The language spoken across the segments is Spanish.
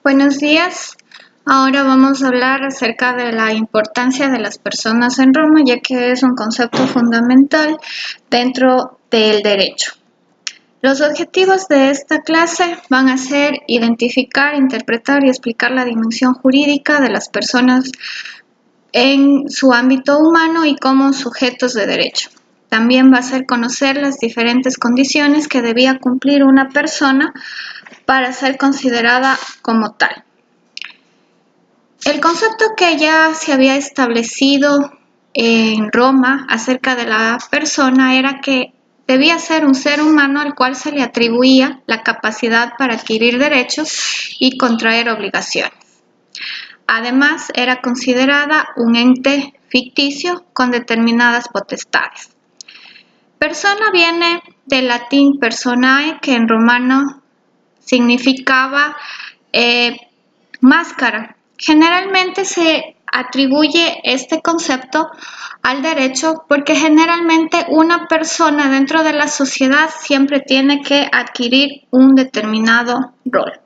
Buenos días. Ahora vamos a hablar acerca de la importancia de las personas en Roma, ya que es un concepto fundamental dentro del derecho. Los objetivos de esta clase van a ser identificar, interpretar y explicar la dimensión jurídica de las personas en su ámbito humano y como sujetos de derecho. También va a ser conocer las diferentes condiciones que debía cumplir una persona para ser considerada como tal. El concepto que ya se había establecido en Roma acerca de la persona era que debía ser un ser humano al cual se le atribuía la capacidad para adquirir derechos y contraer obligaciones. Además, era considerada un ente ficticio con determinadas potestades. Persona viene del latín personae, que en romano significaba máscara. Generalmente se atribuye este concepto al derecho porque generalmente una persona dentro de la sociedad siempre tiene que adquirir un determinado rol.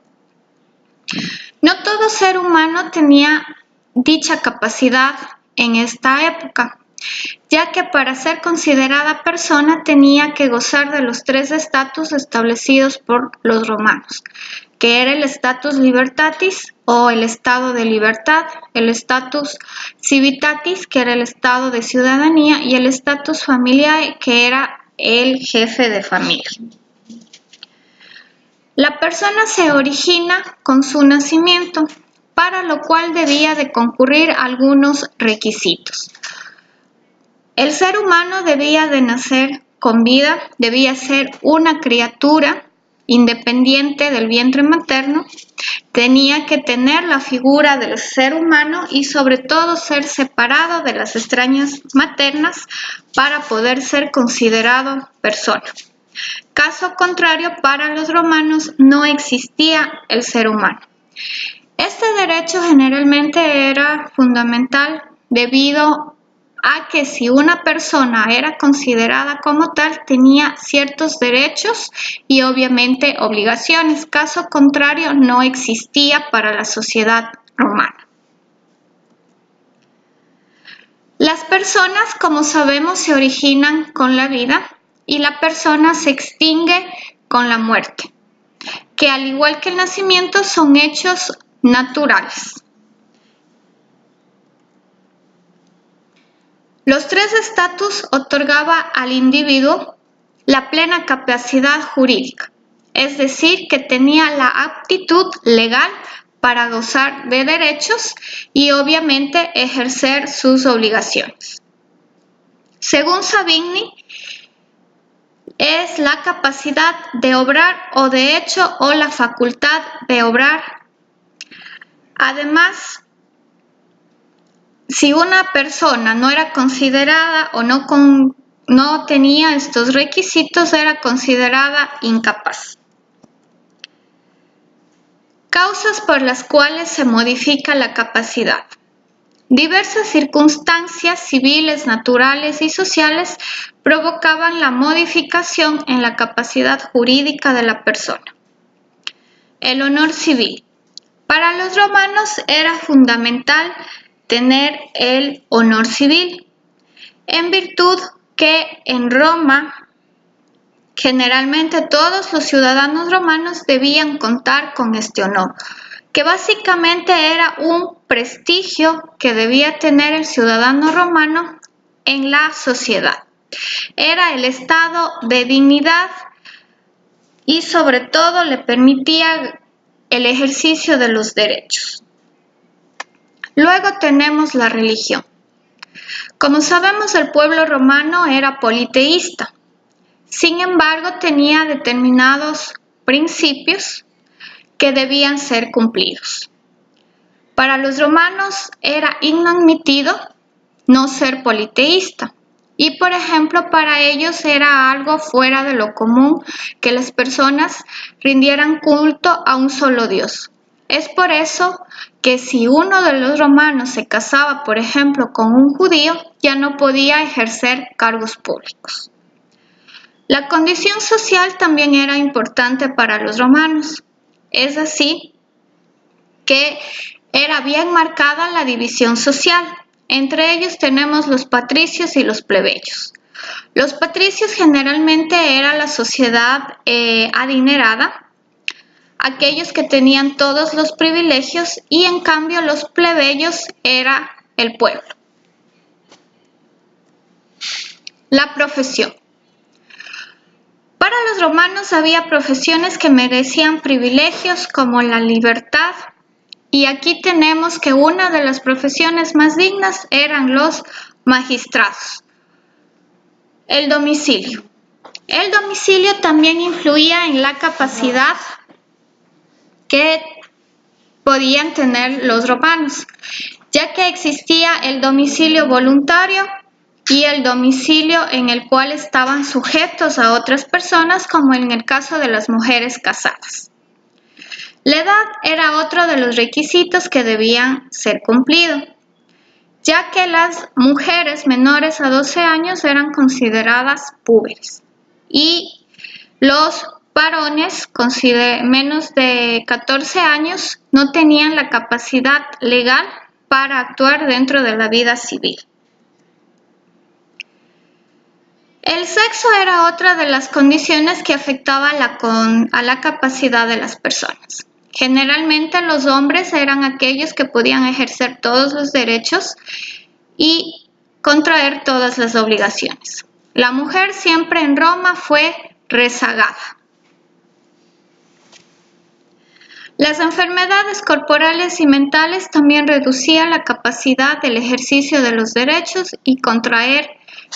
No todo ser humano tenía dicha capacidad en esta época, ya que para ser considerada persona tenía que gozar de los tres estatus establecidos por los romanos, que era el status libertatis o el estado de libertad, el status civitatis, que era el estado de ciudadanía, y el status familiae, que era el jefe de familia. La persona se origina con su nacimiento, para lo cual debía de concurrir algunos requisitos. El ser humano debía de nacer con vida, debía ser una criatura independiente del vientre materno, tenía que tener la figura del ser humano y sobre todo ser separado de las extrañas maternas para poder ser considerado persona. Caso contrario, para los romanos no existía el ser humano. Este derecho generalmente era fundamental debido a que si una persona era considerada como tal, tenía ciertos derechos y obviamente obligaciones. Caso contrario, no existía para la sociedad romana. Las personas, como sabemos, se originan con la vida y la persona se extingue con la muerte, que al igual que el nacimiento son hechos naturales. Los tres estatus otorgaba al individuo la plena capacidad jurídica, es decir, que tenía la aptitud legal para gozar de derechos y obviamente ejercer sus obligaciones. Según Savigny, es la capacidad de obrar o de hecho o la facultad de obrar. Además, si una persona no era considerada o no tenía estos requisitos, era considerada incapaz. Causas por las cuales se modifica la capacidad. Diversas circunstancias civiles, naturales y sociales provocaban la modificación en la capacidad jurídica de la persona. El honor civil. Para los romanos era fundamental tener el honor civil, en virtud que en Roma generalmente todos los ciudadanos romanos debían contar con este honor, que básicamente era un prestigio que debía tener el ciudadano romano en la sociedad. Era el estado de dignidad y sobre todo le permitía el ejercicio de los derechos. Luego tenemos la religión. Como sabemos, el pueblo romano era politeísta. Sin embargo, tenía determinados principios que debían ser cumplidos. Para los romanos era inadmitido no ser politeísta. Y, por ejemplo, para ellos era algo fuera de lo común que las personas rindieran culto a un solo Dios. Es por eso que si uno de los romanos se casaba, por ejemplo, con un judío, ya no podía ejercer cargos públicos. La condición social también era importante para los romanos. Es así que era bien marcada la división social. Entre ellos tenemos los patricios y los plebeyos. Los patricios generalmente era la sociedad adinerada, aquellos que tenían todos los privilegios, y en cambio los plebeyos era el pueblo. La profesión. Para los romanos había profesiones que merecían privilegios como la libertad, y aquí tenemos que una de las profesiones más dignas eran los magistrados. El domicilio. El domicilio también influía en la capacidad que podían tener los romanos, ya que existía el domicilio voluntario y el domicilio en el cual estaban sujetos a otras personas, como en el caso de las mujeres casadas. La edad era otro de los requisitos que debían ser cumplidos, ya que las mujeres menores a 12 años eran consideradas púberes y los varones con menos de 14 años no tenían la capacidad legal para actuar dentro de la vida civil. El sexo era otra de las condiciones que afectaba a la capacidad de las personas. Generalmente los hombres eran aquellos que podían ejercer todos los derechos y contraer todas las obligaciones. La mujer siempre en Roma fue rezagada. Las enfermedades corporales y mentales también reducían la capacidad del ejercicio de los derechos y contraer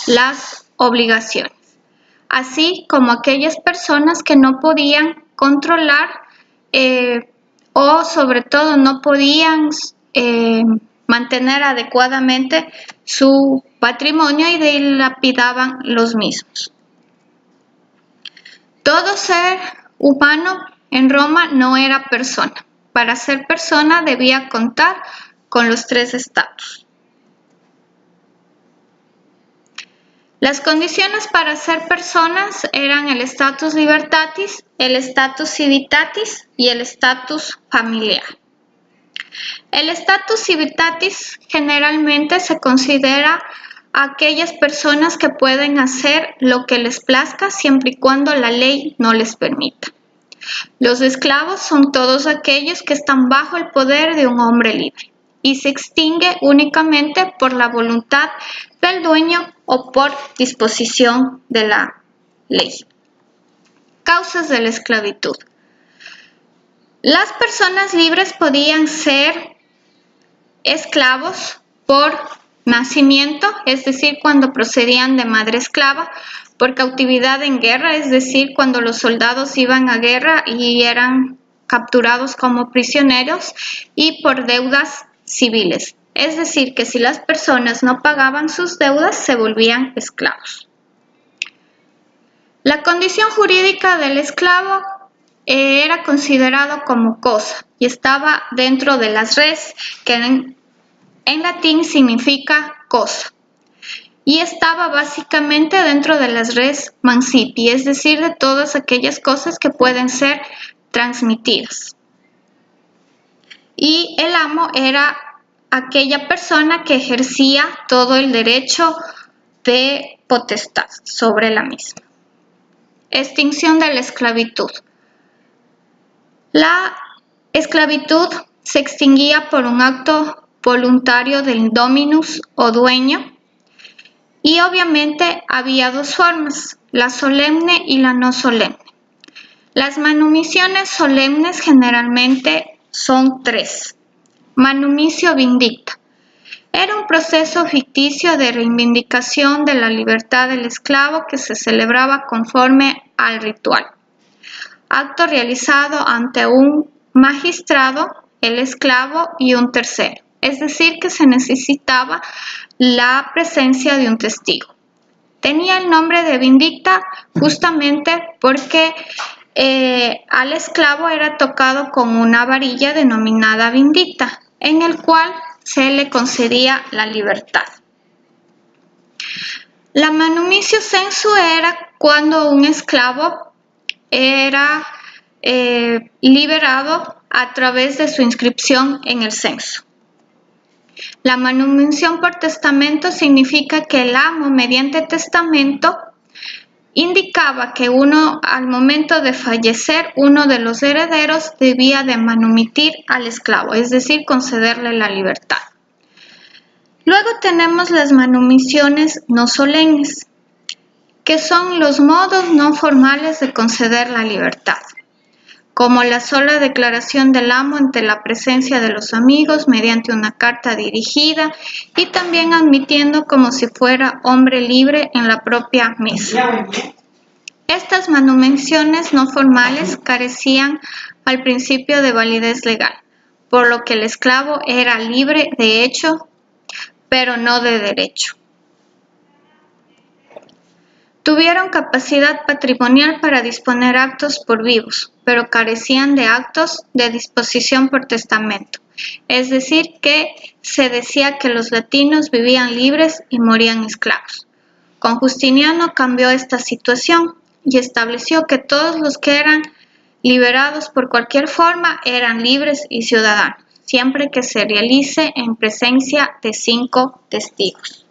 las obligaciones, así como aquellas personas que no podían controlar o sobre todo no podían mantener adecuadamente su patrimonio y dilapidaban los mismos. Todo ser humano en Roma no era persona. Para ser persona debía contar con los 3 estatus. Las condiciones para ser personas eran el status libertatis, el status civitatis y el status familiar. El status civitatis generalmente se considera a aquellas personas que pueden hacer lo que les plazca siempre y cuando la ley no les permita. Los esclavos son todos aquellos que están bajo el poder de un hombre libre y se extingue únicamente por la voluntad del dueño o por disposición de la ley. Causas de la esclavitud. Las personas libres podían ser esclavos por nacimiento, es decir, cuando procedían de madre esclava, por cautividad en guerra, es decir, cuando los soldados iban a guerra y eran capturados como prisioneros, y por deudas civiles, es decir, que si las personas no pagaban sus deudas se volvían esclavos. La condición jurídica del esclavo era considerado como cosa y estaba dentro de las res, que en latín significa cosa, y estaba básicamente dentro de las res mancipi, es decir, de todas aquellas cosas que pueden ser transmitidas. Y el amo era aquella persona que ejercía todo el derecho de potestad sobre la misma. Extinción de la esclavitud. La esclavitud se extinguía por un acto voluntario del dominus o dueño, y obviamente había 2 formas, la solemne y la no solemne. Las manumisiones solemnes generalmente son 3. Manumicio vindicta. Era un proceso ficticio de reivindicación de la libertad del esclavo que se celebraba conforme al ritual. Acto realizado ante un magistrado, el esclavo y un tercero. Es decir, que se necesitaba la presencia de un testigo. Tenía el nombre de vindicta justamente porque al esclavo era tocado con una varilla denominada vindicta, en el cual se le concedía la libertad. La manumitio sensu era cuando un esclavo era liberado a través de su inscripción en el censo. La manutención por testamento significa que el amo, mediante testamento, indicaba que al momento de fallecer, uno de los herederos debía de manumitir al esclavo, es decir, concederle la libertad. Luego tenemos las manumisiones no solemnes, que son los modos no formales de conceder la libertad, como la sola declaración del amo ante la presencia de los amigos mediante una carta dirigida y también admitiendo como si fuera hombre libre en la propia misa. Estas manumisiones no formales carecían al principio de validez legal, por lo que el esclavo era libre de hecho, pero no de derecho. Tuvieron capacidad patrimonial para disponer actos por vivos, pero carecían de actos de disposición por testamento. Es decir, que se decía que los latinos vivían libres y morían esclavos. Con Justiniano cambió esta situación y estableció que todos los que eran liberados por cualquier forma eran libres y ciudadanos, siempre que se realice en presencia de 5 testigos.